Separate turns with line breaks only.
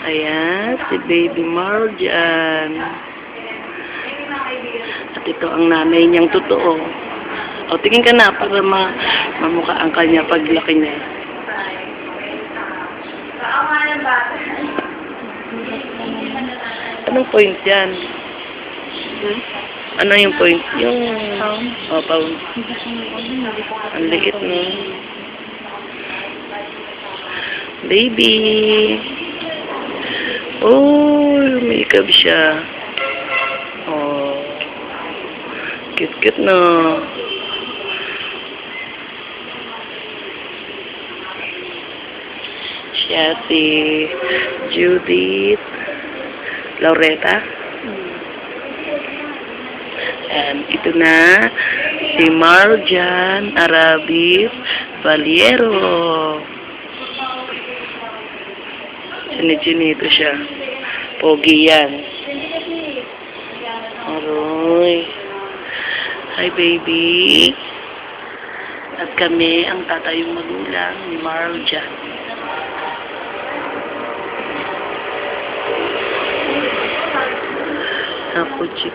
Ayan, si Baby Marjan. At ito ang nanay niyang totoo. O, tingin ka na para mamukhaan ka niya paglaki niya. Anong point yan? Ano yung point? Yung... Oh, pound. Ang liit no. Baby. Oh, makeup siya. Oh. Cute-cute no. Siya si Judith Laureta. And ito na si Marjan Arabis Valiero. Sinichinito siya. Pogi yan. Aroy. Hi baby. At kami ang tatayong magulang ni Marjan. Kuchi.